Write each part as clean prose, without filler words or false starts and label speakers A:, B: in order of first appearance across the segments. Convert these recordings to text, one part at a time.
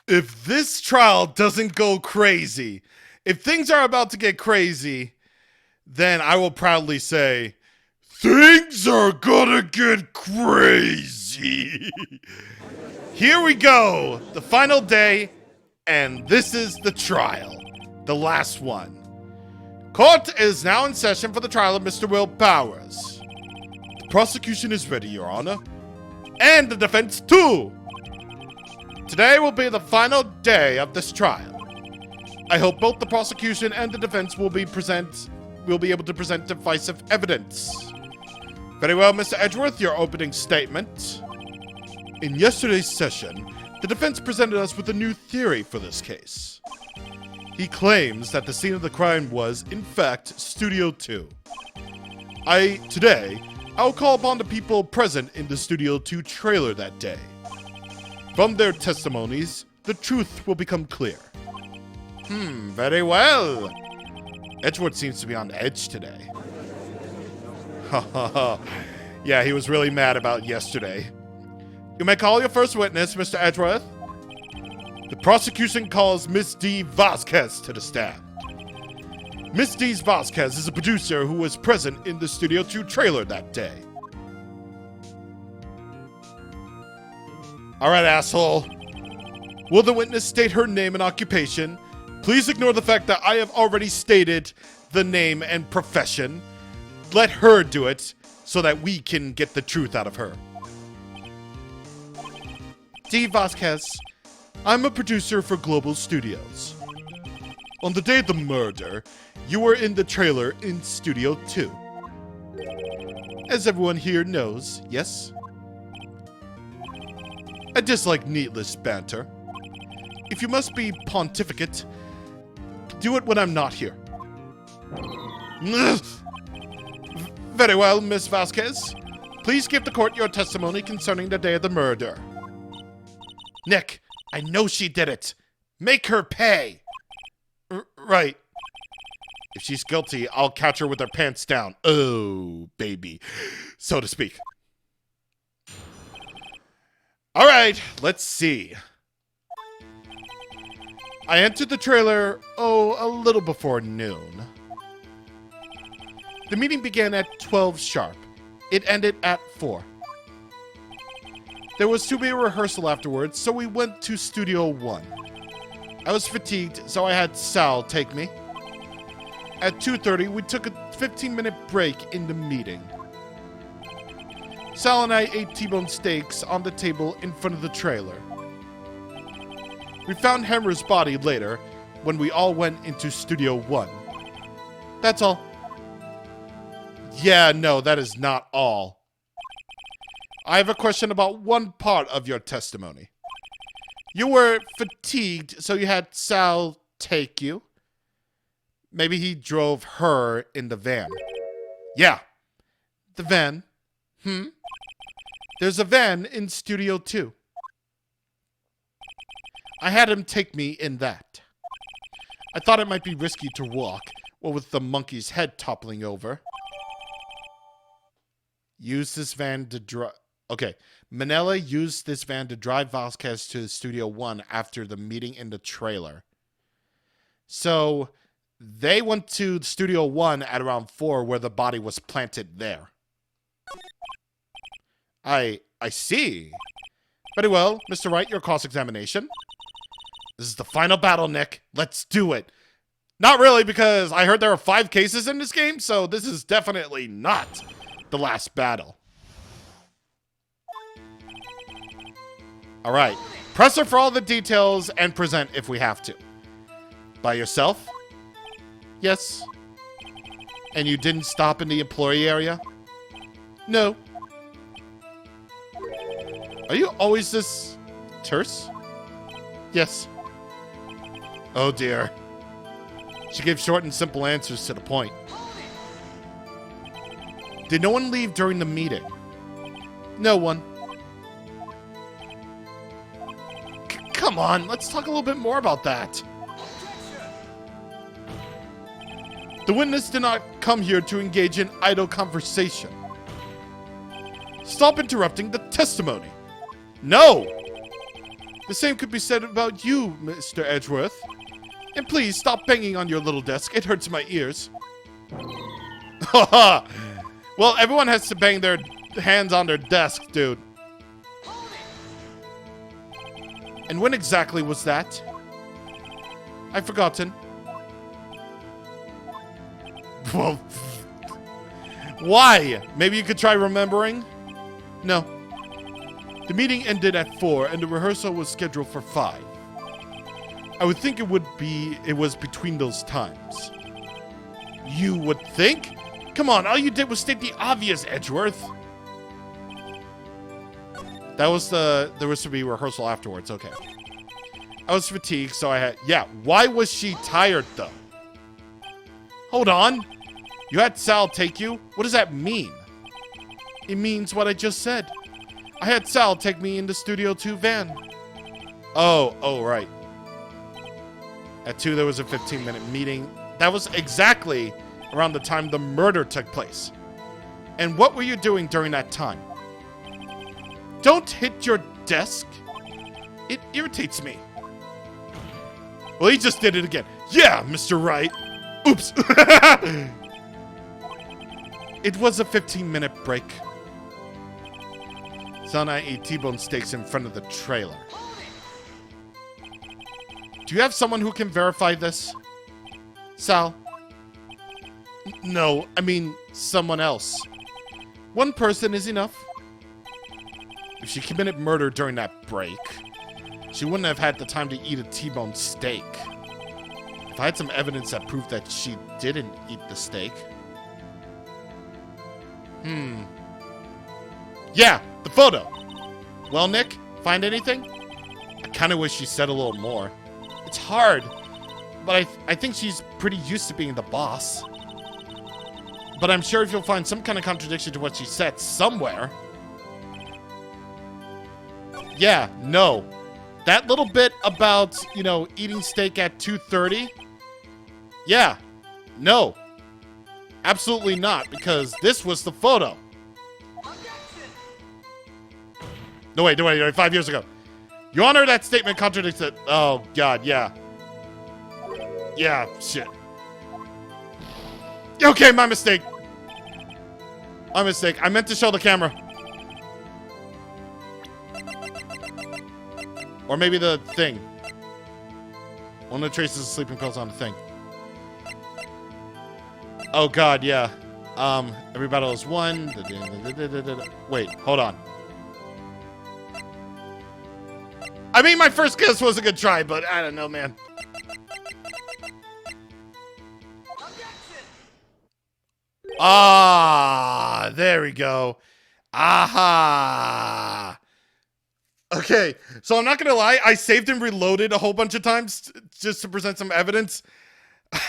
A: If this trial doesn't go crazy, if things are about to get crazy, then I will proudly say, things are gonna get crazy. Here we go, the final day, and this is the trial, the last one. Court is now in session for the trial of Mr. Will Powers. The prosecution is ready, Your Honor. And the defense too. Today will be the final day of this trial. I hope both the prosecution and the defense will be able to present decisive evidence. Very well, Mr. Edgeworth, your opening statement. In yesterday's session, the defense presented us with a new theory for this case. He claims that the scene of the crime was, in fact, Studio 2. Today, I'll call upon the people present in the Studio 2 trailer that day. From their testimonies, the truth will become clear. Very well. Edgeworth seems to be on the edge today. Yeah, he was really mad about yesterday. You may call your first witness, Mr. Edgeworth. The prosecution calls Miss D. Vasquez to the stand. Miss D. Vasquez is a producer who was present in the Studio 2 trailer that day. Alright, asshole. Will the witness state her name and occupation? Please ignore the fact that I have already stated the name and profession. Let her do it so that we can get the truth out of her. D. Vasquez, I'm a producer for Global Studios. On the day of the murder, you were in the trailer in Studio 2. As everyone here knows, yes? I dislike needless banter. If you must be pontificate, do it when I'm not here. Very well, Miss Vasquez. Please give the court your testimony concerning the day of the murder. Nick, I know she did it. Make her pay. Right. If she's guilty, I'll catch her with her pants down. Oh, baby. So to speak. All right, let's see. I entered the trailer, a little before noon. The meeting began at 12 sharp. It ended at 4. There was to be a rehearsal afterwards, so we went to Studio 1. I was fatigued, so I had Sal take me. At 2:30, we took a 15-minute break in the meeting. Sal and I ate T-bone steaks on the table in front of the trailer. We found Hammer's body later when we all went into Studio 1. That's all. Yeah, no, that is not all. I have a question about one part of your testimony. You were fatigued, so you had Sal take you. Maybe he drove her in the van. Yeah, the van. There's a van in Studio 2. I had him take me in that. I thought it might be risky to walk, what with the monkey's head toppling over. Use this van to drive... Okay, Manila used this van to drive Vasquez to Studio 1 after the meeting in the trailer. So, they went to Studio 1 at around 4 where the body was planted there. I see. Very well, Mr. Wright, your cross-examination. This is the final battle, Nick. Let's do it. Not really, because I heard there are 5 cases in this game, so this is definitely not the last battle. Alright, press her for all the details and present if we have to. By yourself? Yes. And you didn't stop in the employee area? No. Are you always this terse? Yes. Oh dear. She gave short and simple answers to the point. Did no one leave during the meeting? No one. Come on, let's talk a little bit more about that. The witness did not come here to engage in idle conversation. Stop interrupting the testimony. No! The same could be said about you, Mr. Edgeworth. And please, stop banging on your little desk. It hurts my ears. Haha! Well, everyone has to bang their hands on their desk, dude. And when exactly was that? I've forgotten. Well, why? Maybe you could try remembering? No. The meeting ended at 4 and the rehearsal was scheduled for 5. I would think it was between those times. You would think? Come on, all you did was state the obvious, Edgeworth. There was to be rehearsal afterwards, okay. I was fatigued, so I had, yeah, why was she tired though? Hold on. You had Sal take you? What does that mean? It means what I just said. I had Sal take me in the Studio 2 van. Oh, right. At 2, there was a 15-minute meeting. That was exactly around the time the murder took place. And what were you doing during that time? Don't hit your desk. It irritates me. Well, he just did it again. Yeah, Mr. Wright. Oops. It was a 15-minute break. Sal and I ate T-bone steaks in front of the trailer. Do you have someone who can verify this? Sal? No, I mean someone else. One person is enough. If she committed murder during that break, she wouldn't have had the time to eat a T-bone steak. If I had some evidence that proved that she didn't eat the steak. Yeah, the photo. Well, Nick, find anything? I kind of wish she said a little more. It's hard, but I think she's pretty used to being the boss. But I'm sure if you'll find some kind of contradiction to what she said somewhere. Yeah, no. That little bit about, you know, eating steak at 2:30? Yeah, no. Absolutely not, because this was the photo. No, wait, 5 years ago. Your Honor, that statement contradicts it. Oh, God, yeah. Yeah, shit. Okay, my mistake. My mistake. I meant to show the camera. Or maybe the thing. One of the traces of sleeping pills on the thing. Oh, God, yeah. Every battle is won. Wait, hold on. I mean, my first guess was a good try, but I don't know, man. Ah, there we go. Aha. Okay, so I'm not gonna lie, I saved and reloaded a whole bunch of times just to present some evidence.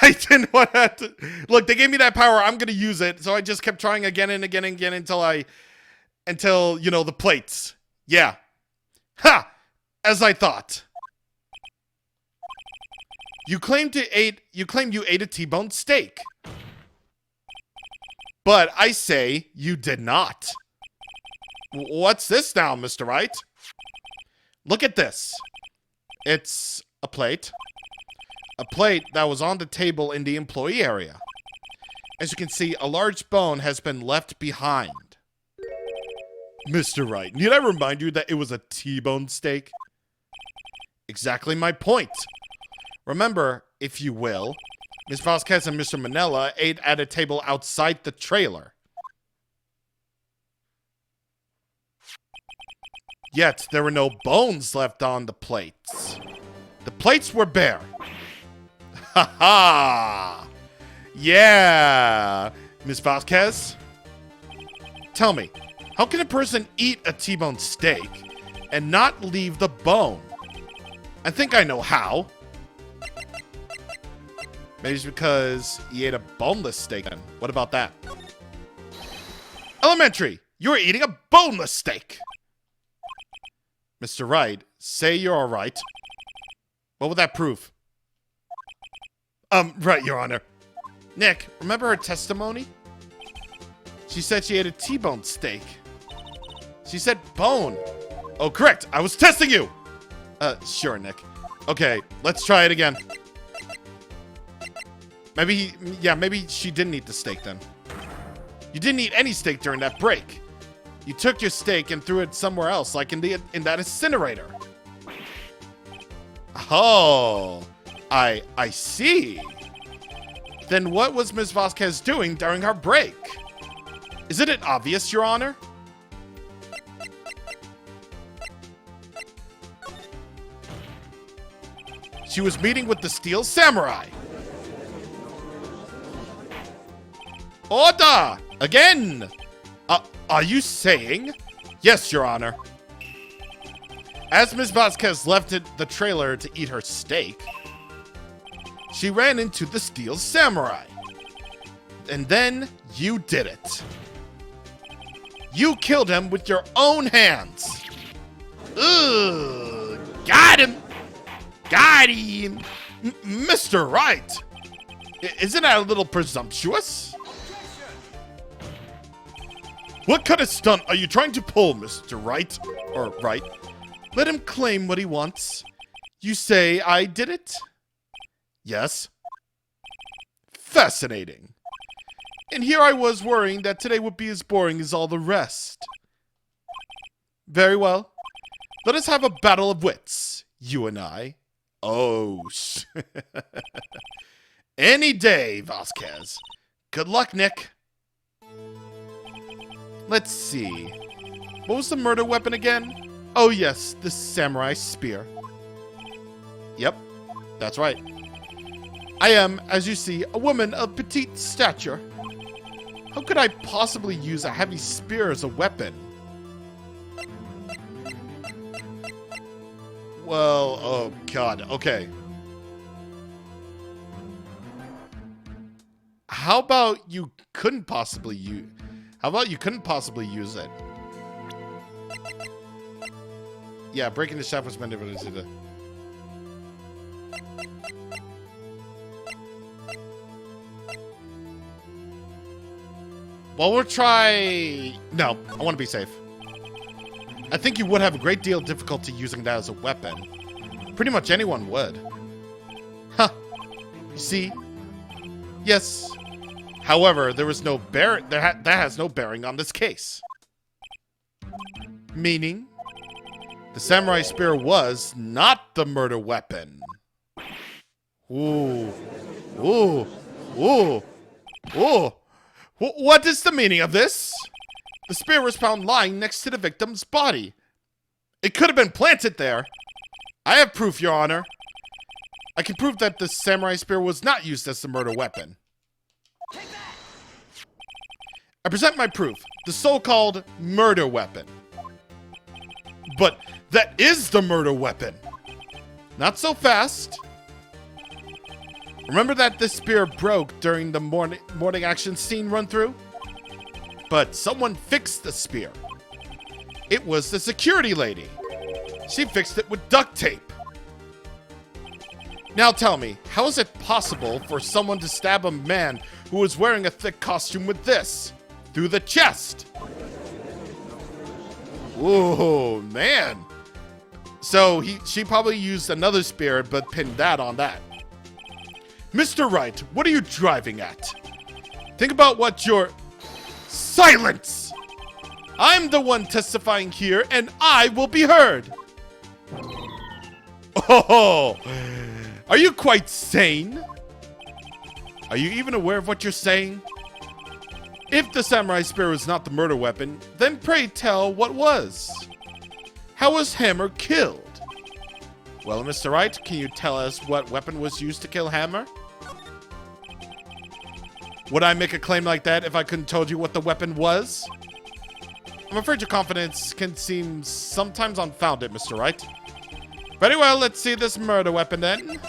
A: I didn't want to. Look, they gave me that power. I'm gonna use it, so I just kept trying again and again and again until you know the plates. Yeah. Ha! As I thought. You claim you ate a T-bone steak. But I say you did not. What's this now, Mr. Wright? Look at this. It's a plate. A plate that was on the table in the employee area. As you can see, a large bone has been left behind. Mr. Wright, need I remind you that it was a T-bone steak? Exactly my point. Remember, if you will, Ms. Vasquez and Mr. Manella ate at a table outside the trailer. Yet, there were no bones left on the plates. The plates were bare. Ha ha! Yeah! Ms. Vasquez? Tell me, how can a person eat a T-bone steak and not leave the bone? I think I know how. Maybe it's because he ate a boneless steak then. What about that? Elementary! You're eating a boneless steak! Mr. Wright, say you're alright. What would that prove? Right, Your Honor. Nick, remember her testimony? She said she ate a T-bone steak. She said bone. Oh, correct. I was testing you! Sure, Nick. Okay, let's try it again. Maybe maybe she didn't eat the steak then. You didn't eat any steak during that break. You took your steak and threw it somewhere else, like in that incinerator. Oh, I see. Then what was Ms. Vasquez doing during her break? Isn't it obvious, Your Honor? She was meeting with the Steel Samurai. Order! Again! Are you saying? Yes, Your Honor. As Ms. Vasquez left the trailer to eat her steak, she ran into the Steel Samurai. And then you did it. You killed him with your own hands. Ugh, got him. Got him. Mr. Wright. Isn't that a little presumptuous? What kind of stunt are you trying to pull, Mr. Wright? Or Wright? Let him claim what he wants. You say I did it? Yes. Fascinating. And here I was worrying that today would be as boring as all the rest. Very well. Let us have a battle of wits, you and I. Oh, any day, Vasquez. Good luck, Nick. Let's see. What was the murder weapon again? Oh yes, the samurai spear. Yep, that's right. I am, as you see, a woman of petite stature. How could I possibly use a heavy spear as a weapon? Well, oh god, okay. How about you couldn't possibly use... How about you couldn't possibly use it? Yeah, breaking the shaft was meant to... Well, we'll try... No, I want to be safe. I think you would have a great deal of difficulty using that as a weapon. Pretty much anyone would. Huh. You see? Yes. However, there was no that has no bearing on this case. Meaning, the samurai spear was not the murder weapon. Ooh. Ooh. Ooh. Ooh. What is the meaning of this? The spear was found lying next to the victim's body. It could have been planted there. I have proof, Your Honor. I can prove that the samurai spear was not used as the murder weapon. I present my proof, the so-called murder weapon. But that is the murder weapon. Not so fast. Remember that this spear broke during the morning action scene run-through? But someone fixed the spear. It was the security lady. She fixed it with duct tape. Now tell me, how is it possible for someone to stab a man who was wearing a thick costume with this? Through the chest. Whoa, man. So she probably used another spear but pinned that on that. Mr. Wright, what are you driving at? Think about what you're... Silence! I'm the one testifying here, and I will be heard. Oh, are you quite sane? Are you even aware of what you're saying? If the samurai spear was not the murder weapon, then pray tell what was. How was Hammer killed? Well, Mr. Wright, can you tell us what weapon was used to kill Hammer? Would I make a claim like that if I couldn't told you what the weapon was? I'm afraid your confidence can seem sometimes unfounded, Mr. Wright. Very well, let's see this murder weapon then.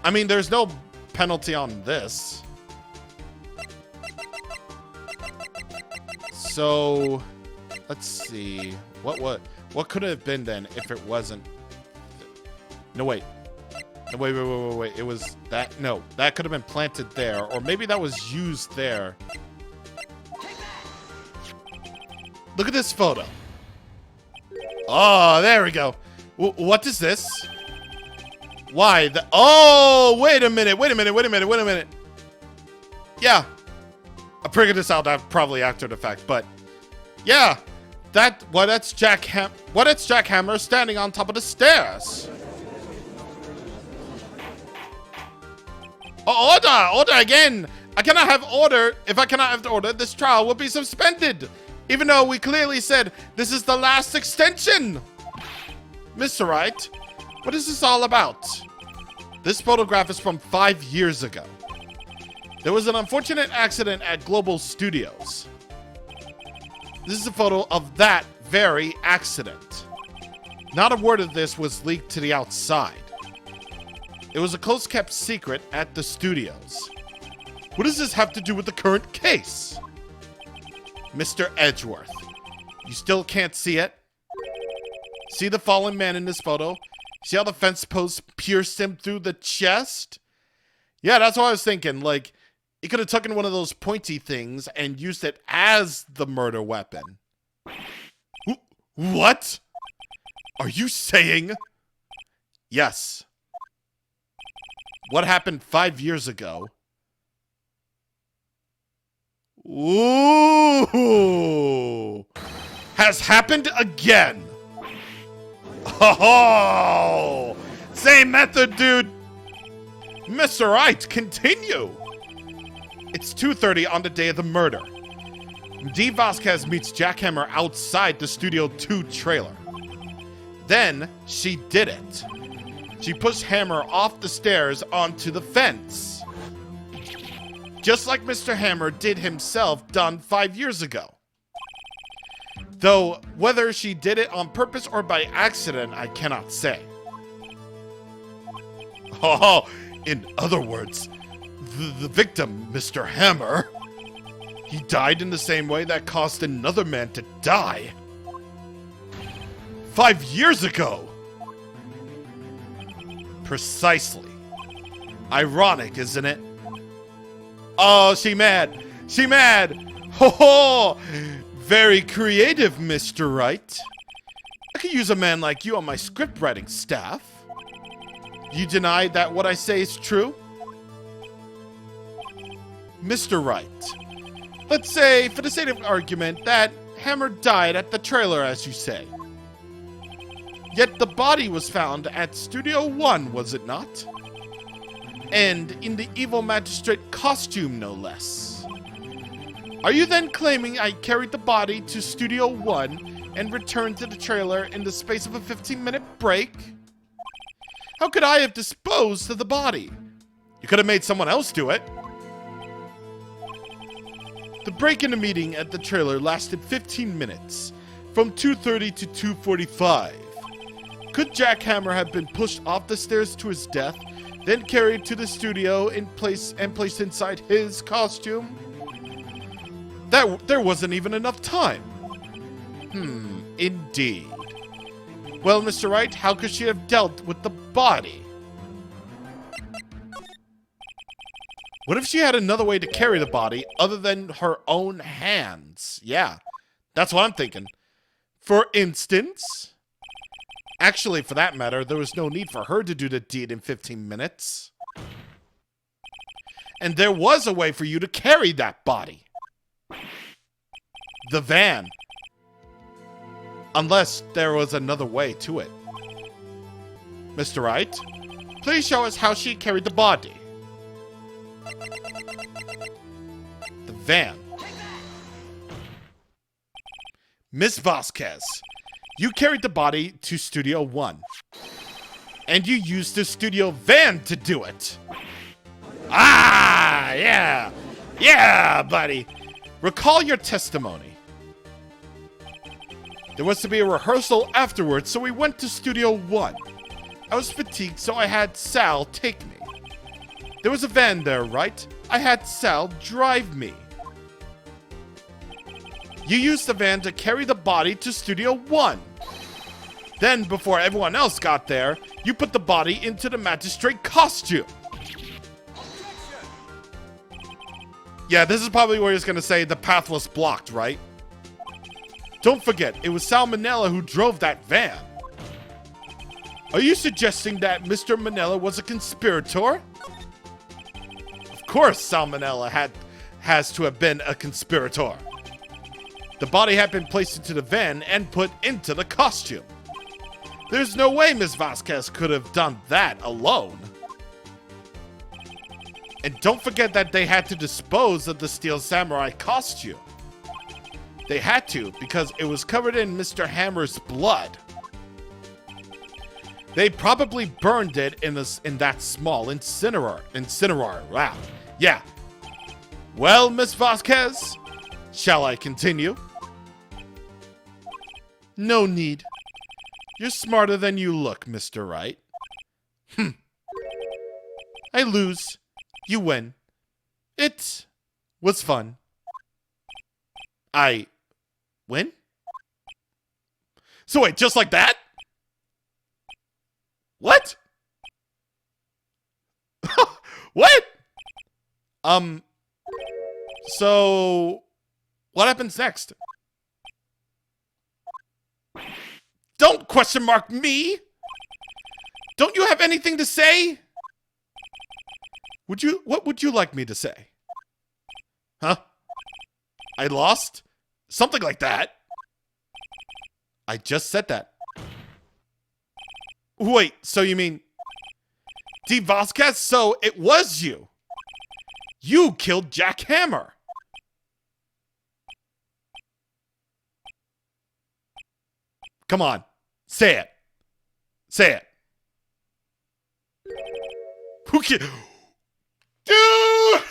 A: I mean, there's no penalty on this. So, let's see. What could it have been then if it wasn't? No, wait. No, wait. It was that. No, that could have been planted there. Or maybe that was used there. Look at this photo. Oh, there we go. What is this? Why? Oh, wait a minute. Yeah. I figured this out probably after the fact, but yeah. That's Jack Hammer standing on top of the stairs. Oh, order again. I cannot have order. If I cannot have order, this trial will be suspended. Even though we clearly said this is the last extension. Mr. Wright, what is this all about? This photograph is from 5 years ago. There was an unfortunate accident at Global Studios. This is a photo of that very accident. Not a word of this was leaked to the outside. It was a close-kept secret at the studios. What does this have to do with the current case? Mr. Edgeworth, you still can't see it? See the fallen man in this photo? See how the fence post pierced him through the chest? Yeah, that's what I was thinking. Like, he could have taken one of those pointy things and used it as the murder weapon. What? Are you saying? Yes. What happened 5 years ago? Ooh! Has happened again! Oh! Same method, dude! Mr. Wright, continue! It's 2:30 on the day of the murder. Dee Vasquez meets Jack Hammer outside the Studio 2 trailer. Then, she did it. She pushed Hammer off the stairs onto the fence. Just like Mr. Hammer did himself done 5 years ago. Though, whether she did it on purpose or by accident, I cannot say. Oh, in other words, the victim, Mr. Hammer, he died in the same way that caused another man to die. 5 years ago! Precisely. Ironic, isn't it? Oh, she mad. She mad. Ho ho! Very creative, Mr. Wright. I could use a man like you on my script writing staff. You deny that what I say is true? Mr. Wright, let's say, for the sake of argument, that Hammer died at the trailer, as you say. Yet the body was found at Studio 1, was it not? And in the evil magistrate costume, no less. Are you then claiming I carried the body to Studio 1 and returned to the trailer in the space of a 15-minute break? How could I have disposed of the body? You could have made someone else do it. The break in the meeting at the trailer lasted 15 minutes, from 2:30 to 2:45. Could Jack Hammer have been pushed off the stairs to his death, then carried to the studio and placed inside his costume? There wasn't even enough time. Indeed. Well, Mr. Wright, how could she have dealt with the body? What if she had another way to carry the body other than her own hands? Yeah, that's what I'm thinking. For instance... Actually, for that matter, there was no need for her to do the deed in 15 minutes. And there was a way for you to carry that body. The van. Unless there was another way to it. Mr. Wright, please show us how she carried the body. The van. Miss Vasquez, you carried the body to Studio 1. And you used the studio van to do it. Ah, yeah. Yeah, buddy. Recall your testimony. There was to be a rehearsal afterwards, so we went to Studio 1. I was fatigued, so I had Sal take me. There was a van there, right? I had Sal drive me. You used the van to carry the body to Studio 1. Then, before everyone else got there, you put the body into the magistrate costume. Yeah, this is probably where he's gonna say the path was blocked, right? Don't forget, it was Salmonella who drove that van. Are you suggesting that Mr. Manella was a conspirator? Of course Salmonella has to have been a conspirator. The body had been placed into the van and put into the costume. There's no way Ms. Vasquez could have done that alone. And don't forget that they had to dispose of the Steel Samurai costume. They had to because it was covered in Mr. Hammer's blood. They probably burned it in that small incinerator. Wow. Yeah. Well, Miss Vasquez, shall I continue? No need. You're smarter than you look, Mr. Wright. I lose. You win. It was fun. I win? So wait, just like that? What? What? So what happens next? Don't question mark me. Don't you have anything to say? What would you like me to say? Huh? I lost? Something like that. I just said that. Wait, so you mean D. Vasquez? So it was you. You killed Jack Hammer. Come on. Say it. Say it. Who can... Dude!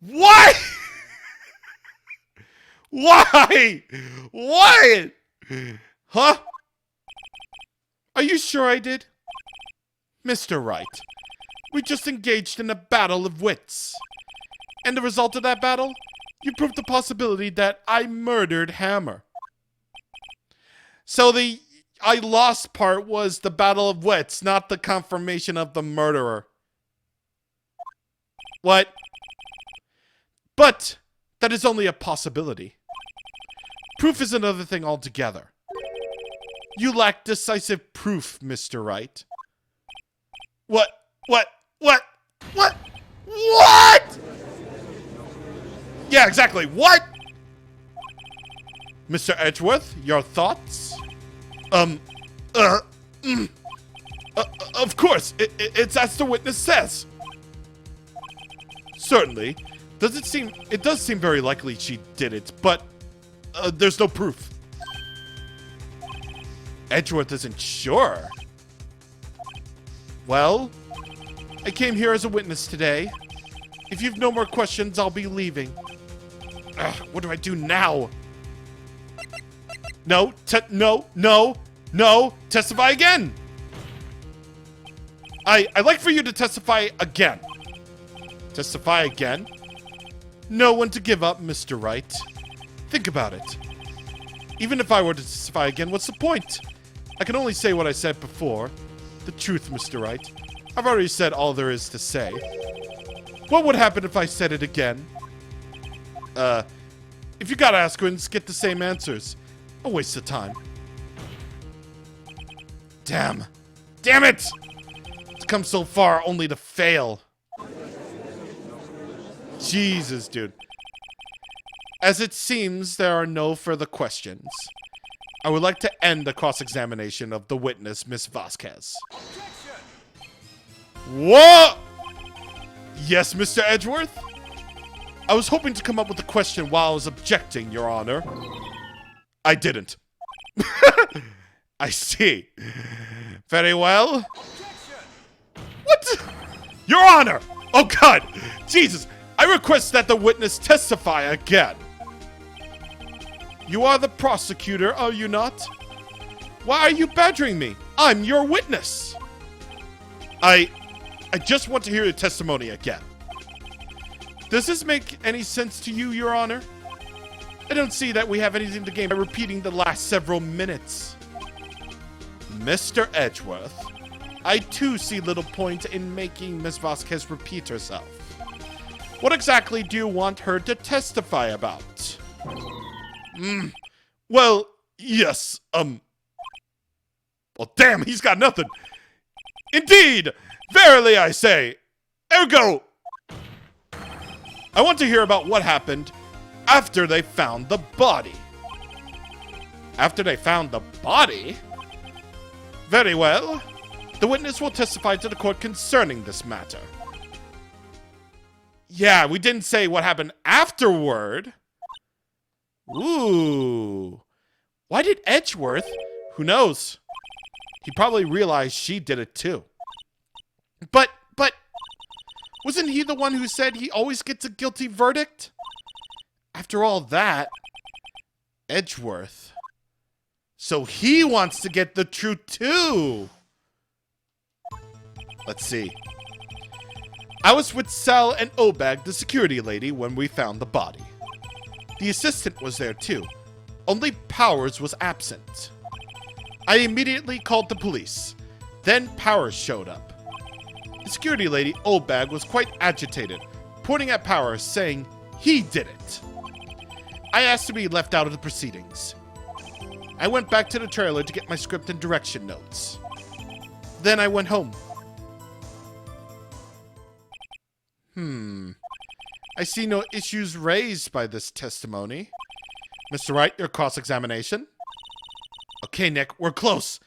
A: Why? Why? What? Huh? Are you sure I did? Mr. Wright, we just engaged in a battle of wits. And the result of that battle? You proved the possibility that I murdered Hammer. So the I lost part was the battle of wits, not the confirmation of the murderer. What? But that is only a possibility. Proof is another thing altogether. You lack decisive proof, Mr. Wright. What? Yeah, exactly. What? Mr. Edgeworth, your thoughts? Of course, it's as the witness says. Certainly. It does seem very likely she did it, but there's no proof. Edgeworth isn't sure. Well, I came here as a witness today. If you've no more questions, I'll be leaving. What do I do now? No, testify again. I'd like for you to testify again. Testify again? No one to give up, Mr. Wright. Think about it. Even if I were to testify again, what's the point? I can only say what I said before. The truth, Mr. Wright. I've already said all there is to say. What would happen if I said it again? If you gotta ask questions, get the same answers. A waste of time. Damn. Damn it! It's come so far only to fail. Jesus, dude. As it seems there are no further questions, I would like to end the cross-examination of the witness, Miss Vasquez. What? Yes, Mr. Edgeworth? I was hoping to come up with a question while I was objecting, Your Honor. I didn't. I see. Very well. What? Your Honor! Oh, God! Jesus! I request that the witness testify again. You are the prosecutor, are you not? Why are you badgering me? I'm your witness. I just want to hear your testimony again. Does this make any sense to you, Your Honor? I don't see that we have anything to gain by repeating the last several minutes. Mr. Edgeworth, I too see little point in making Ms. Vasquez repeat herself. What exactly do you want her to testify about? Well, yes, well, damn, he's got nothing. Indeed, verily I say, ergo. I want to hear about what happened after they found the body. After they found the body? Very well. The witness will testify to the court concerning this matter. Yeah, we didn't say what happened afterward. Ooh. Why did Edgeworth? Who knows? He probably realized she did it too. But, wasn't he the one who said he always gets a guilty verdict? After all that, Edgeworth. So he wants to get the truth too. Let's see. I was with Sal and Obag, the security lady, when we found the body. The assistant was there too. Only Powers was absent. I immediately called the police. Then Powers showed up. The security lady, Obag, was quite agitated, pointing at Powers, saying he did it. I asked to be left out of the proceedings. I went back to the trailer to get my script and direction notes. Then I went home. I see no issues raised by this testimony. Mr. Wright, your cross-examination. Okay, Nick, we're close.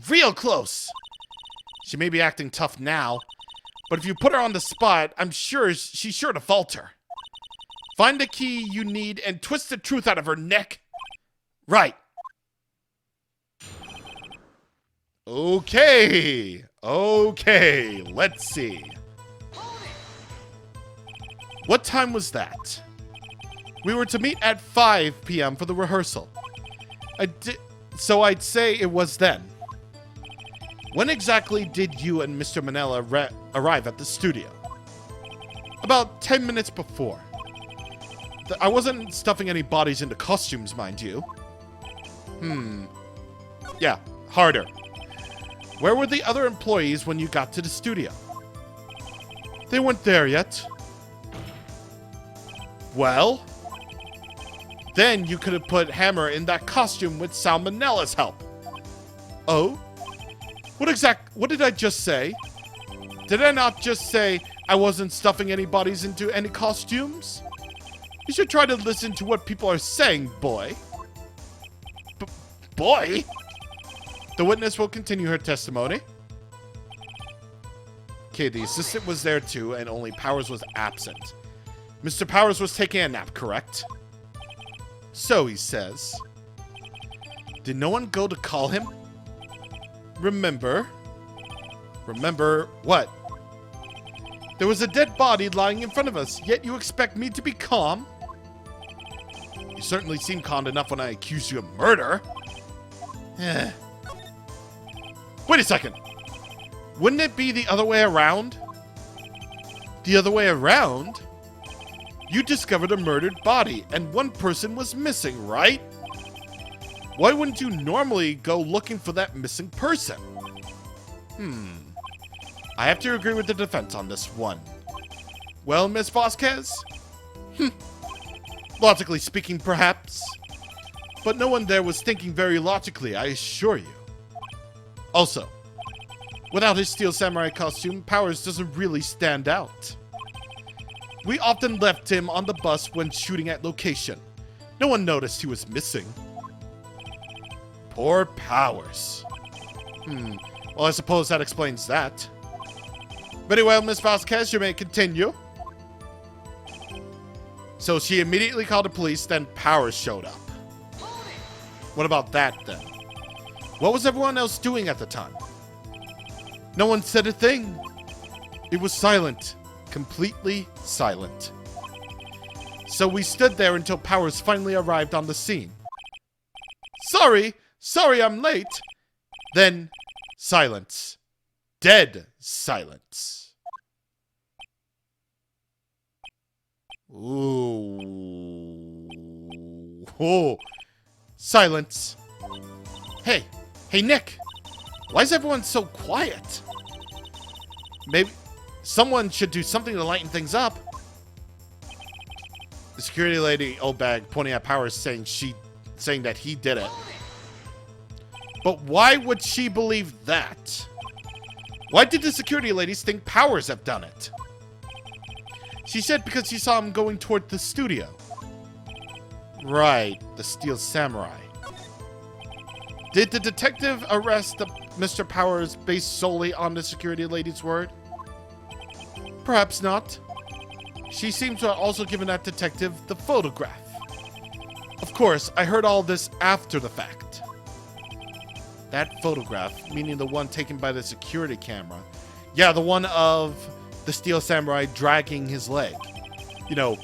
A: Real close. She may be acting tough now, but if you put her on the spot, I'm sure she's sure to falter. Find the key you need and twist the truth out of her neck. Right. Okay, let's see. What time was that? We were to meet at 5 p.m. for the rehearsal. So I'd say it was then. When exactly did you and Mr. Manella arrive at the studio? About 10 minutes before. I wasn't stuffing any bodies into costumes, mind you. Yeah, harder. Where were the other employees when you got to the studio? They weren't there yet. Well, then you could have put Hammer in that costume with Salmonella's help. Oh? What did I just say? Did I not just say I wasn't stuffing any bodies into any costumes? You should try to listen to what people are saying, boy. Boy? The witness will continue her testimony. Okay, the assistant was there too, and only Powers was absent. Mr. Powers was taking a nap, correct? So he says. Did no one go to call him? Remember what? There was a dead body lying in front of us, yet you expect me to be calm? You certainly seem calm enough when I accuse you of murder. Wait a second. Wouldn't it be the other way around? The other way around? You discovered a murdered body, and one person was missing, right? Why wouldn't you normally go looking for that missing person? I have to agree with the defense on this one. Well, Miss Vasquez? Logically speaking, perhaps. But no one there was thinking very logically, I assure you. Also, without his steel samurai costume, Powers doesn't really stand out. We often left him on the bus when shooting at location. No one noticed he was missing. Poor Powers. Well, I suppose that explains that. Very well, Miss Vasquez, you may continue. So she immediately called the police, then Powers showed up. What about that, then? What was everyone else doing at the time? No one said a thing. It was silent. Completely silent. So we stood there until Powers finally arrived on the scene. Sorry I'm late. Then, silence. Dead silence. Ooh. Oh. Silence. Hey, Nick. Why is everyone so quiet? Maybe someone should do something to lighten things up. The security lady Obag pointing at Powers saying that he did it. But why would she believe that? Why did the security ladies think Powers have done it? She said because she saw him going toward the studio. Right, the Steel Samurai. Did the detective arrest Mr. Powers based solely on the security lady's word? Perhaps not. She seems to have also given that detective the photograph. Of course, I heard all this after the fact. That photograph, meaning the one taken by the security camera. Yeah, the one of the Steel Samurai dragging his leg. You know,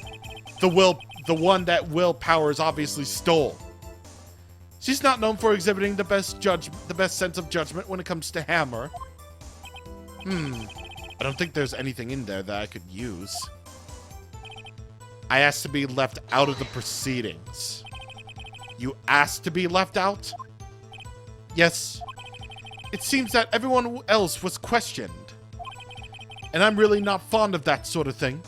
A: the one that Will Powers obviously stole. She's not known for exhibiting the best sense of judgment when it comes to Hammer. I don't think there's anything in there that I could use. I asked to be left out of the proceedings. You asked to be left out? Yes. It seems that everyone else was questioned. And I'm really not fond of that sort of thing.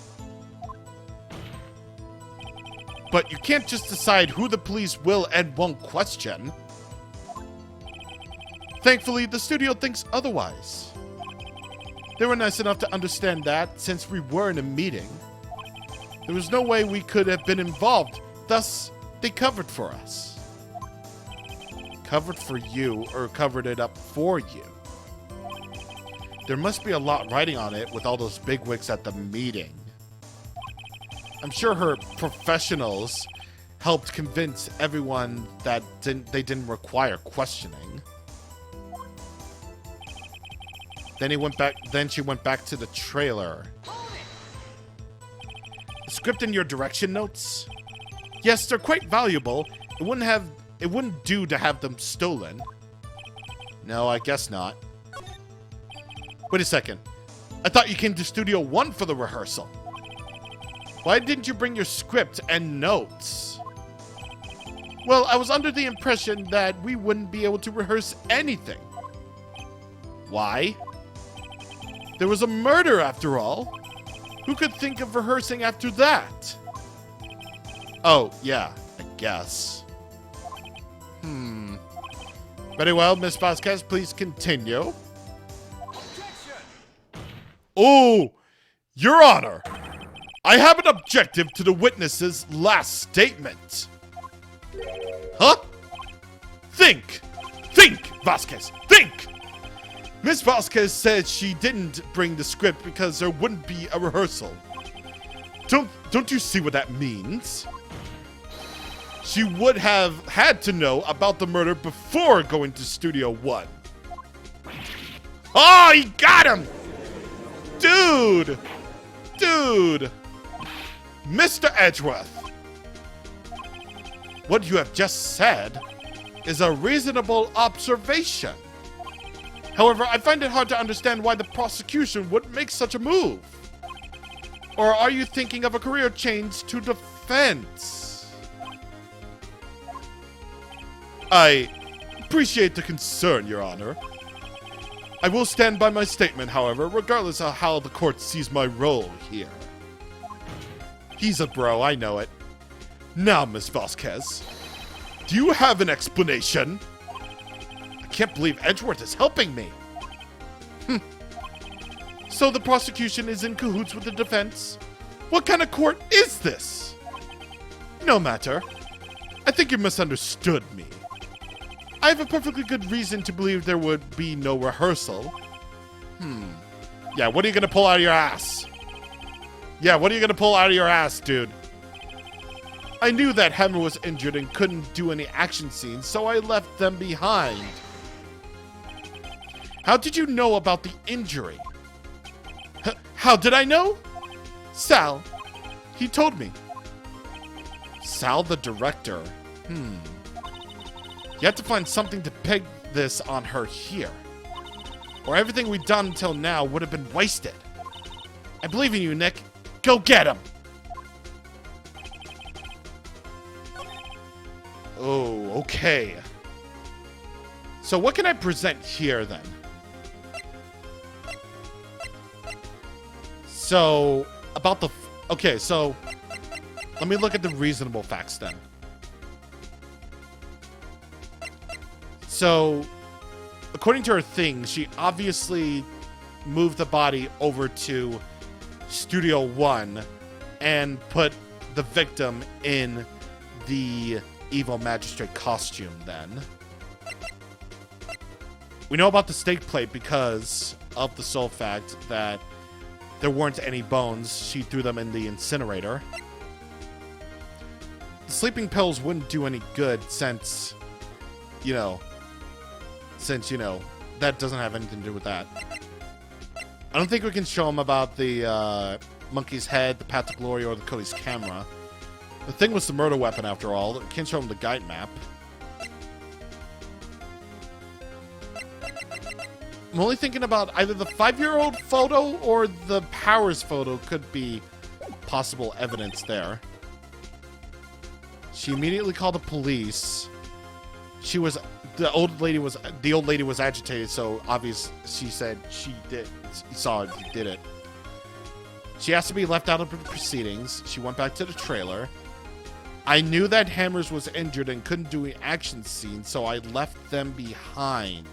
A: But you can't just decide who the police will and won't question. Thankfully, the studio thinks otherwise. They were nice enough to understand that, since we were in a meeting. There was no way we could have been involved, thus, they covered for us. Covered for you, or covered it up for you? There must be a lot riding on it with all those bigwigs at the meeting. I'm sure her professionals helped convince everyone that they didn't require questioning. Then she went back to the trailer. The script and your direction notes? Yes, they're quite valuable. It wouldn't do to have them stolen. No, I guess not. Wait a second. I thought you came to Studio 1 for the rehearsal. Why didn't you bring your script and notes? Well, I was under the impression that we wouldn't be able to rehearse anything. Why? There was a murder after all. Who could think of rehearsing after that? Oh, yeah, I guess. Very well, Miss Vasquez, please continue. Oh, Your Honor! I have an objective to the witness's last statement. Huh? Think! Think, Vasquez! Think! Miss Vasquez said she didn't bring the script because there wouldn't be a rehearsal. Don't you see what that means? She would have had to know about the murder before going to Studio 1. Oh, he got him! Dude! Mr. Edgeworth, what you have just said is a reasonable observation. However, I find it hard to understand why the prosecution would make such a move. Or are you thinking of a career change to defense? I appreciate the concern, Your Honor. I will stand by my statement, however, regardless of how the court sees my role here. He's a bro, I know it. Now, Miss Vasquez, do you have an explanation? I can't believe Edgeworth is helping me. So the prosecution is in cahoots with the defense? What kind of court is this? No matter. I think you misunderstood me. I have a perfectly good reason to believe there would be no rehearsal. Yeah, what are you gonna pull out of your ass? Yeah, what are you gonna pull out of your ass, dude? I knew that Hammer was injured and couldn't do any action scenes, so I left them behind. How did you know about the injury? How did I know? Sal. He told me. Sal, the director. You have to find something to peg this on her here. Or everything we've done until now would have been wasted. I believe in you, Nick. Go get him! Oh, okay. So what can I present here, then? So, about the... Okay, so... Let me look at the reasonable facts then. So, according to her thing, she obviously moved the body over to Studio 1 and put the victim in the evil magistrate costume then. We know about the stake plate because of the sole fact that there weren't any bones. She threw them in the incinerator. The sleeping pills wouldn't do any good since, you know, that doesn't have anything to do with that. I don't think we can show him about the monkey's head, the path to glory, or the Cody's camera. The thing was the murder weapon, after all. We can't show him the guide map. I'm only thinking about either the 5-year-old photo or the Powers photo could be possible evidence there. She immediately called the police. The old lady was agitated, so obvious she said she saw it, did it. She asked to be left out of the proceedings. She went back to the trailer. I knew that Hammers was injured and couldn't do an action scene, so I left them behind.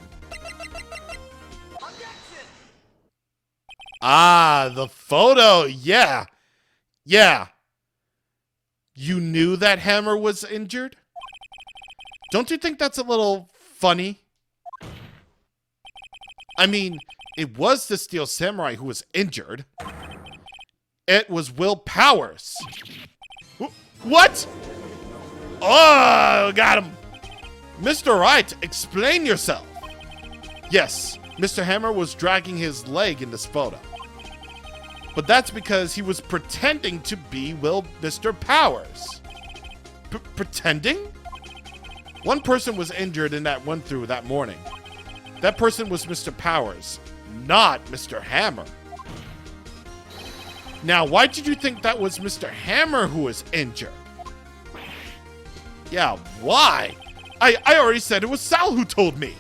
A: Ah, the photo. Yeah. Yeah. You knew that Hammer was injured? Don't you think that's a little funny? I mean, it was the Steel Samurai who was injured. It was Will Powers. What? Oh, got him. Mr. Wright, explain yourself. Yes, Mr. Hammer was dragging his leg in this photo. But that's because he was pretending to be Mr. Powers. Pretending? One person was injured in that run-through that morning. That person was Mr. Powers, not Mr. Hammer. Now, why did you think that was Mr. Hammer who was injured? Yeah, why? I already said it was Sal who told me.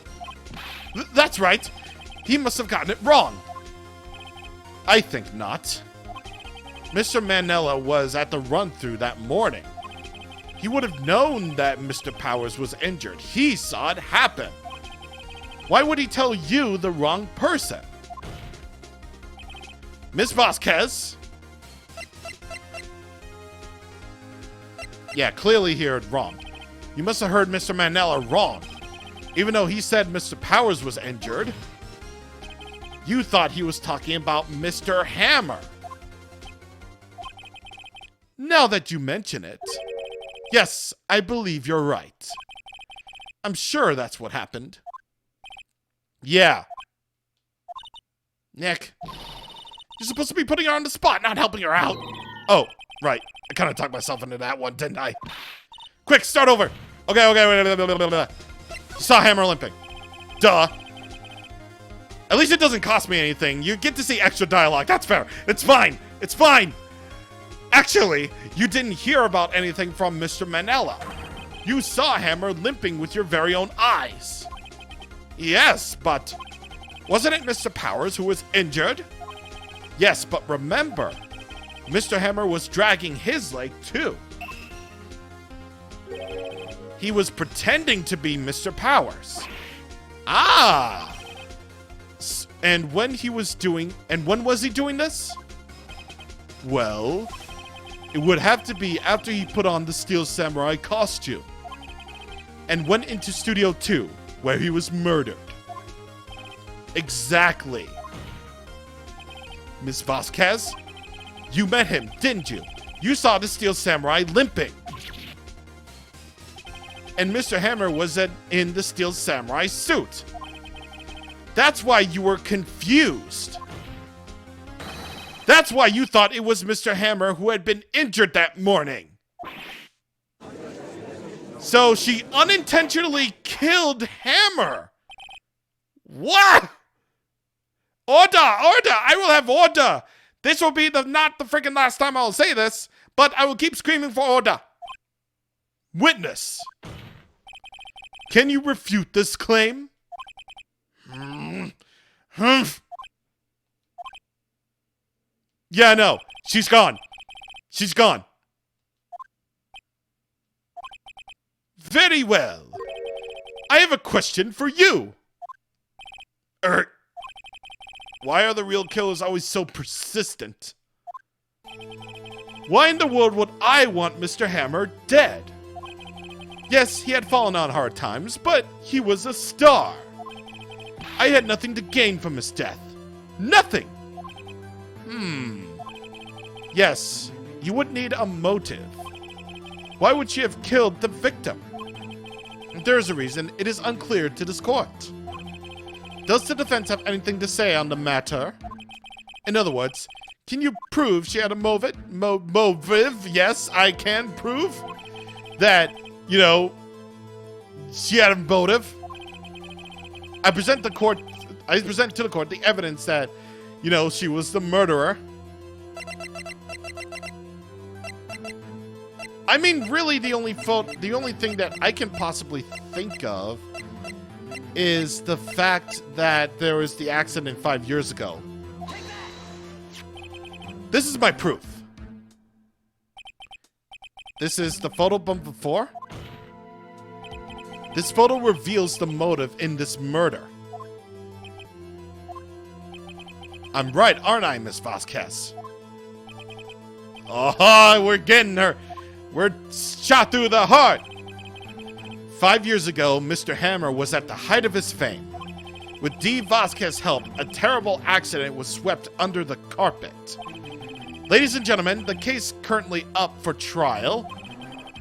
A: That's right. He must have gotten it wrong. I think not. Mr. Manella was at the run-through that morning. He would have known that Mr. Powers was injured. He saw it happen. Why would he tell you the wrong person? Miss Vasquez? Yeah, clearly he heard wrong. You must have heard Mr. Manella wrong. Even though he said Mr. Powers was injured, you thought he was talking about Mr. Hammer. Now that you mention it, yes, I believe you're right. I'm sure that's what happened. Yeah. Nick, you're supposed to be putting her on the spot, not helping her out. Oh, right. I kind of talked myself into that one, didn't I? Quick, start over. Okay, wait. You saw Hammer limping. Duh. At least it doesn't cost me anything. You get to see extra dialogue. That's fair. It's fine. It's fine. Actually, you didn't hear about anything from Mr. Manella. You saw Hammer limping with your very own eyes. Yes, but wasn't it Mr. Powers who was injured? Yes, but remember, Mr. Hammer was dragging his leg too. He was pretending to be Mr. Powers. Ah! And when was he doing this? Well, it would have to be after he put on the Steel Samurai costume and went into Studio 2, where he was murdered. Exactly. Miss Vasquez, you met him, didn't you? You saw the Steel Samurai limping. And Mr. Hammer was in the Steel Samurai suit. That's why you were confused. That's why you thought it was Mr. Hammer who had been injured that morning. So she unintentionally killed Hammer. What? Order! Order! I will have order! This will be not the freaking last time I will say this, but I will keep screaming for order. Witness. Can you refute this claim? Yeah, no. She's gone. She's gone. Very well. I have a question for you. Why are the real killers always so persistent? Why in the world would I want Mr. Hammer dead? Yes, he had fallen on hard times, but he was a star. I had nothing to gain from his death. Nothing! Yes, you would need a motive. Why would she have killed the victim? There is a reason. It is unclear to this court. Does the defense have anything to say on the matter? In other words, can you prove she had a motive? Yes, I can prove that, you know, she had a motive. I present to the court the evidence that, you know, she was the murderer. I mean, really, the only thing that I can possibly think of is the fact that there was the accident 5 years ago. This is my proof. This is the photo from before. This photo reveals the motive in this murder. I'm right, aren't I, Miss Vasquez? Oh, we're getting her. We're shot through the heart. 5 years ago, Mr. Hammer was at the height of his fame. With D. Vasquez's help, a terrible accident was swept under the carpet. Ladies and gentlemen, the case currently up for trial.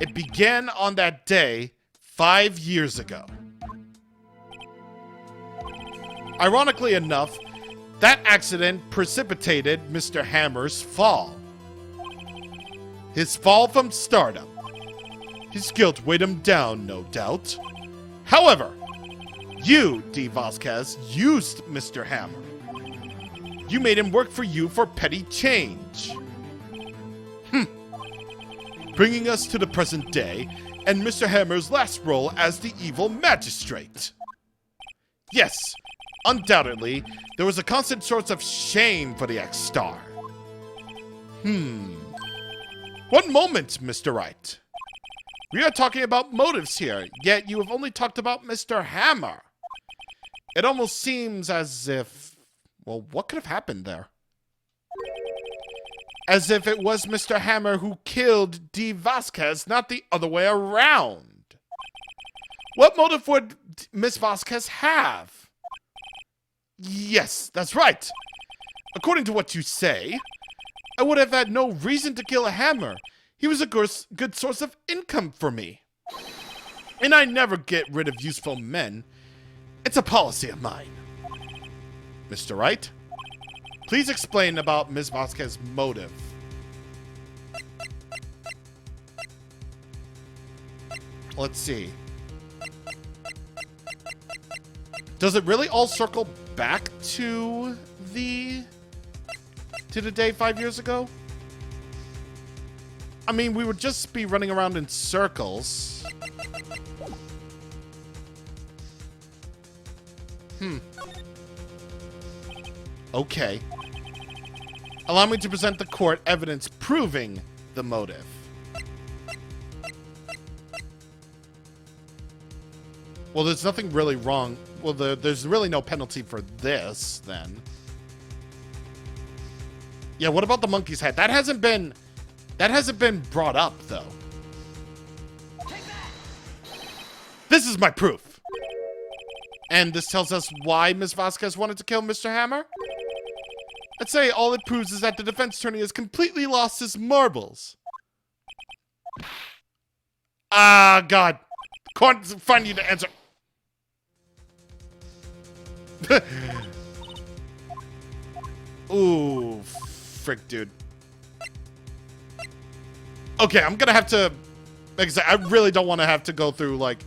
A: It began on that day 5 years ago. Ironically enough, that accident precipitated Mr. Hammer's fall. His fall from stardom. His guilt weighed him down, no doubt. However, you, D. Vasquez, used Mr. Hammer. You made him work for you for petty change. Bringing us to the present day, and Mr. Hammer's last role as the evil magistrate. Yes, undoubtedly, there was a constant source of shame for the ex-star. One moment, Mr. Wright. We are talking about motives here, yet you have only talked about Mr. Hammer. It almost seems as if... well, what could have happened there? As if it was Mr. Hammer who killed D. Vasquez, not the other way around. What motive would Miss Vasquez have? Yes, that's right. According to what you say, I would have had no reason to kill a Hammer. He was a good source of income for me. And I never get rid of useful men. It's a policy of mine. Mr. Wright, please explain about Ms. Vasquez's motive. Let's see. Does it really all circle back to the day 5 years ago? I mean, we would just be running around in circles. Okay. Allow me to present the court evidence proving the motive. Well, there's nothing really wrong. Well, there's really no penalty for this, then. Yeah, what about the monkey's head? That hasn't been brought up, though. This is my proof. And this tells us why Ms. Vasquez wanted to kill Mr. Hammer? Let's say all it proves is that the defense attorney has completely lost his marbles. Ah, God. Can't find you to answer. Ooh, frick, dude. Okay, I'm gonna have to... like I said, I really don't want to have to go through, like...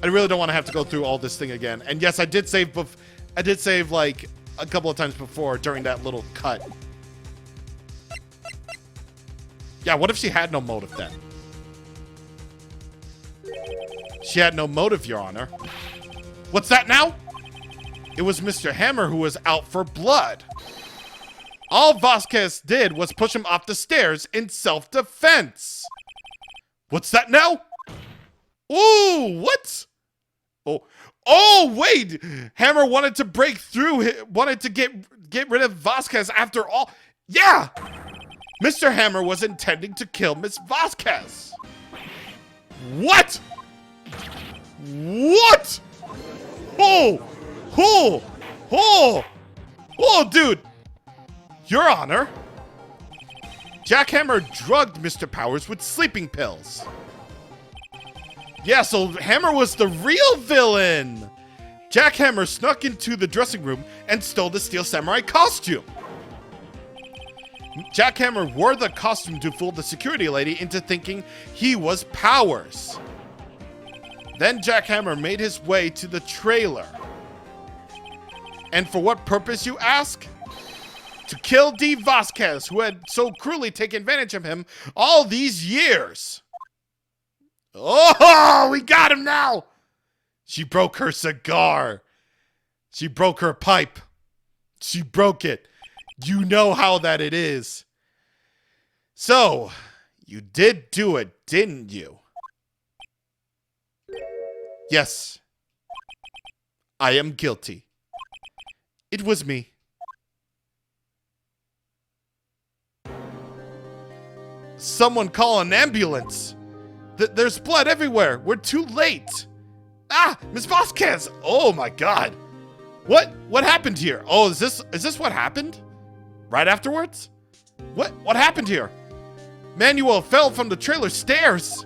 A: I really don't want to have to go through all this thing again. And yes, I did save, like, a couple of times before during that little cut. Yeah, what if she had no motive then? She had no motive, Your Honor. What's that now? It was Mr. Hammer who was out for blood. All Vasquez did was push him off the stairs in self-defense. What's that now? Ooh, what? Oh, wait. Hammer wanted to break through, wanted to get rid of Vasquez after all. Yeah. Mr. Hammer was intending to kill Miss Vasquez. What? What? Oh, dude. Your Honor. Jack Hammer drugged Mr. Powers with sleeping pills. Yeah, so Hammer was the real villain. Jack Hammer snuck into the dressing room and stole the Steel Samurai costume. Jack Hammer wore the costume to fool the security lady into thinking he was Powers. Then Jack Hammer made his way to the trailer. And for what purpose, you ask? To kill Dee Vasquez, who had so cruelly taken advantage of him all these years. Oh, we got him now! She broke her cigar. She broke her pipe. She broke it. You know how that it is. So, you did do it, didn't you? Yes. I am guilty. It was me. Someone call an ambulance. There's blood everywhere. We're too late. Ah, Miss Vasquez. Oh my God. What happened here? Oh, is this what happened? Right afterwards? What happened here? Manuel fell from the trailer stairs.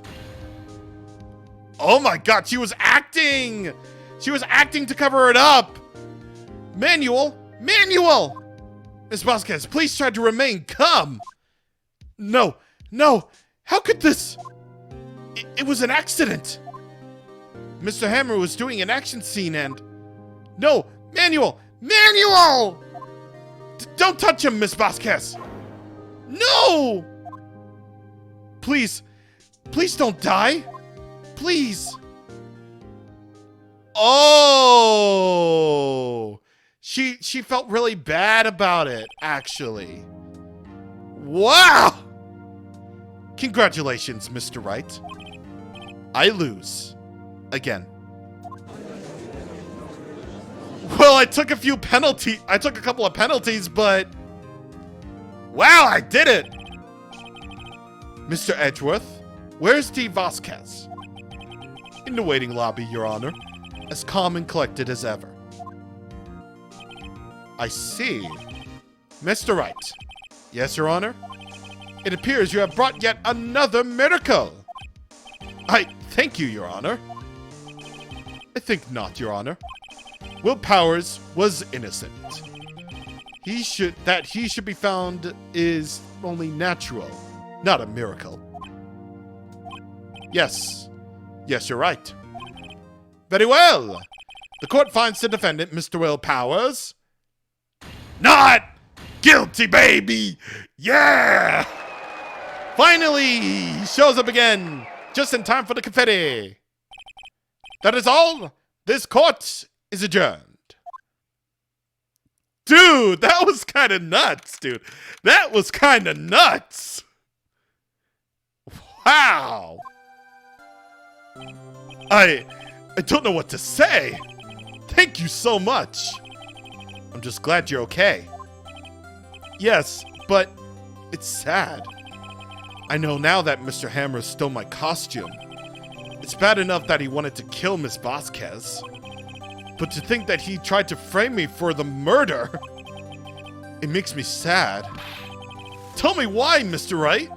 A: Oh my God, she was acting. She was acting to cover it up. Manuel. Miss Vasquez, please try to remain calm. No. How could this? It was an accident. Mr. Hammer was doing an action scene and... No, Manuel! Don't touch him, Miss Vasquez! No! Please don't die. Please. Oh! She felt really bad about it, actually. Wow! Congratulations, Mr. Wright. I lose. Again. Well, I took a couple of penalties, but... Wow, I did it! Mr. Edgeworth, where's Dee Vasquez? In the waiting lobby, Your Honor. As calm and collected as ever. I see. Mr. Wright. Yes, Your Honor? It appears you have brought yet another miracle. I thank you, Your Honor. I think not, Your Honor. Will Powers was innocent. He should be found is only natural, not a miracle. Yes, you're right. Very well. The court finds the defendant, Mr. Will Powers, not guilty, baby. Yeah. Finally, he shows up again, just in time for the confetti. That is all. This court is adjourned. Dude, that was kind of nuts, dude. That was kind of nuts. Wow. I don't know what to say. Thank you so much. I'm just glad you're okay. Yes, but it's sad. I know now that Mr. Hammer stole my costume. It's bad enough that he wanted to kill Miss Vasquez. But to think that he tried to frame me for the murder, it makes me sad. Tell me why, Mr. Wright.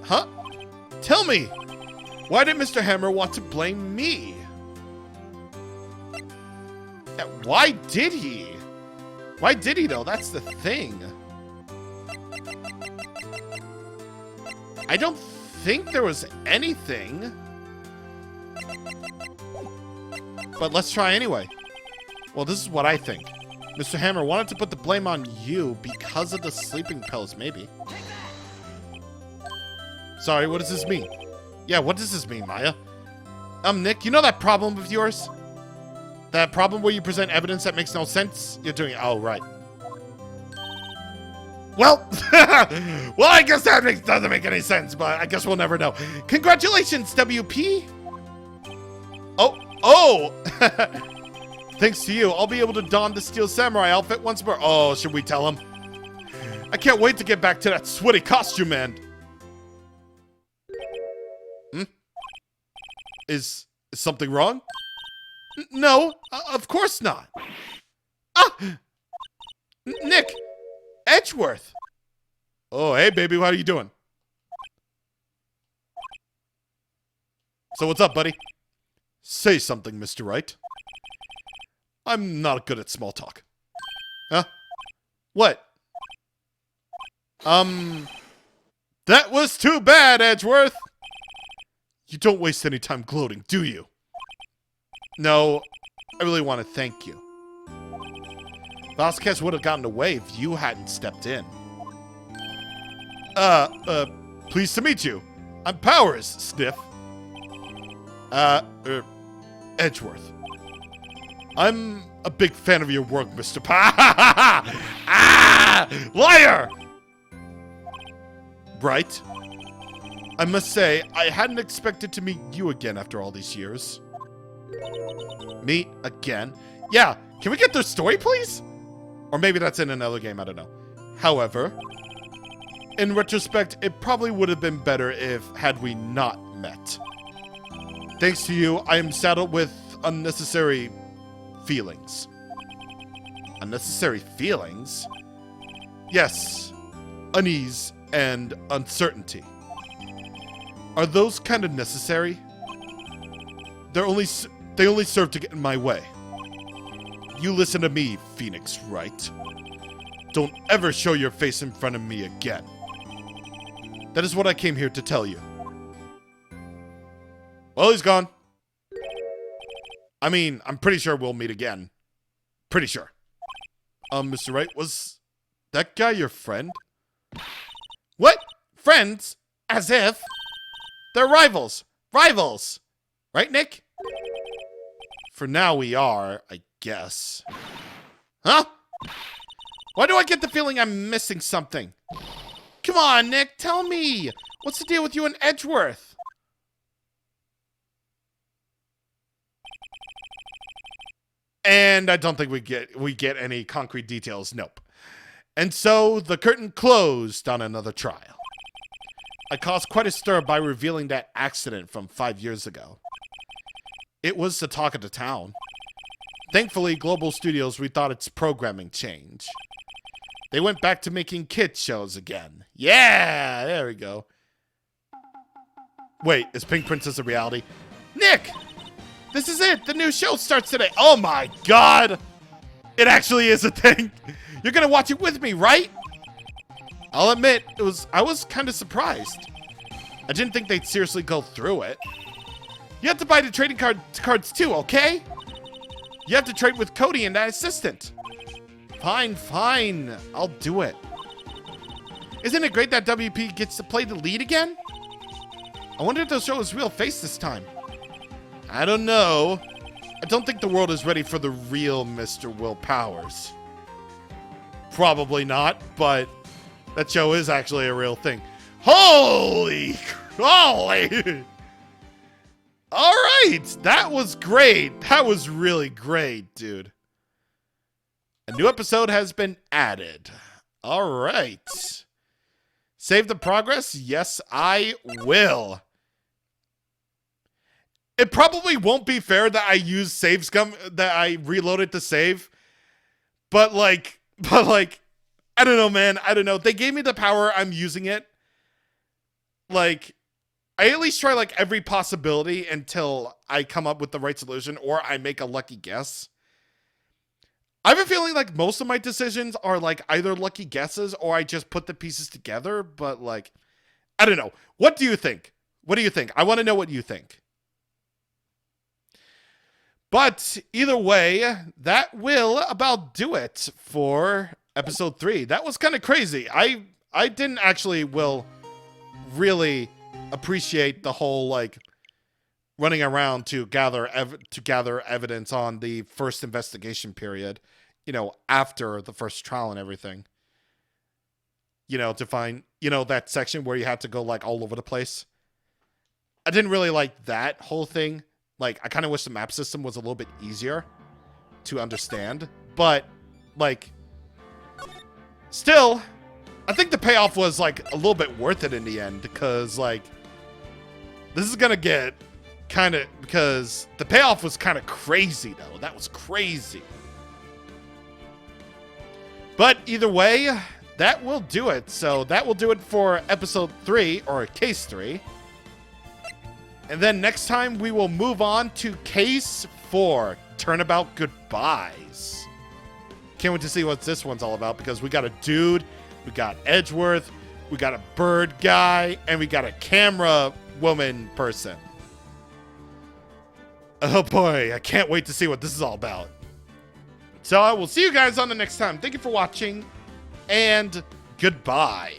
A: Huh? Tell me. Why did Mr. Hammer want to blame me? Why did he? Why did he, though? That's the thing. I don't think there was anything. But let's try anyway. Well, this is what I think. Mr. Hammer wanted to put the blame on you because of the sleeping pills, maybe. Sorry, what does this mean? Yeah, what does this mean, Maya? Nick, you know that problem of yours? That problem where you present evidence that makes no sense? You're doing it. Oh, right. Well, well, I guess that doesn't make any sense, but I guess we'll never know. Congratulations, WP. Oh! Thanks to you, I'll be able to don the Steel Samurai outfit once more. Oh, should we tell him? I can't wait to get back to that sweaty costume man. Is something wrong? No, of course not. Ah! Nick! Edgeworth! Oh, hey, baby, how are you doing? So what's up, buddy? Say something, Mr. Wright. I'm not good at small talk. Huh? What? That was too bad, Edgeworth! You don't waste any time gloating, do you? No, I really want to thank you. Vasquez would have gotten away if you hadn't stepped in. Pleased to meet you. I'm Powers, Sniff. Edgeworth. I'm a big fan of your work, Mr. Liar! Right. I must say, I hadn't expected to meet you again after all these years. Meet again? Yeah, can we get their story, please? Or maybe that's in another game, I don't know. However, in retrospect, it probably would have been better had we not met. Thanks to you, I am saddled with unnecessary feelings. Unnecessary feelings? Yes, unease and uncertainty. Are those kind of necessary? They only serve to get in my way. You listen to me, Phoenix Wright. Don't ever show your face in front of me again. That is what I came here to tell you. Well, he's gone. I mean, I'm pretty sure we'll meet again. Pretty sure. Mr. Wright, was that guy your friend? What? Friends? As if? They're rivals. Rivals! Right, Nick? For now we are, I guess. Huh? Why do I get the feeling I'm missing something? Come on, Nick, tell me! What's the deal with you and Edgeworth? And I don't think we get any concrete details, nope. And so, the curtain closed on another trial. I caused quite a stir by revealing that accident from 5 years ago. It was the talk of the town. Thankfully, Global Studios rethought its programming change. They went back to making kids shows again. Yeah, there we go. Wait, is Pink Princess a reality? Nick! This is it! The new show starts today! Oh my god! It actually is a thing! You're gonna watch it with me, right? I'll admit, I was kind of surprised. I didn't think they'd seriously go through it. You have to buy the trading cards too, okay? You have to trade with Cody and that assistant. Fine, fine. I'll do it. Isn't it great that WP gets to play the lead again? I wonder if they'll show his real face this time. I don't know. I don't think the world is ready for the real Mr. Will Powers. Probably not, but that show is actually a real thing. Holy! All right, that was great. That was really great, dude. A new episode has been added. All right. Save the progress? Yes, I will. It probably won't be fair that I use that I reloaded to save. But like, I don't know, man. I don't know. They gave me the power. I'm using it. Like, I at least try like every possibility until I come up with the right solution or I make a lucky guess. I have a feeling like most of my decisions are like either lucky guesses or I just put the pieces together, but like, I don't know. What do you think? What do you think? I want to know what you think. But either way, that will about do it for episode 3. That was kind of crazy. I didn't actually really appreciate the whole like running around to gather evidence on the first investigation period, you know, after the first trial and everything. You know, to find, you know, that section where you had to go like all over the place. I didn't really like that whole thing. Like, I kind of wish the map system was a little bit easier to understand. But, like, still, I think the payoff was, like, a little bit worth it in the end. Because, like, this is gonna get kind of... Because the payoff was kind of crazy, though. That was crazy. But either way, that will do it. So that will do it for episode 3, or case 3. And then next time we will move on to case 4, Turnabout Goodbyes. Can't wait to see what this one's all about, because we got a dude, we got Edgeworth, we got a bird guy, and we got a camera woman person. Oh boy, I can't wait to see what this is all about. So I will see you guys on the next time. Thank you for watching, and goodbye.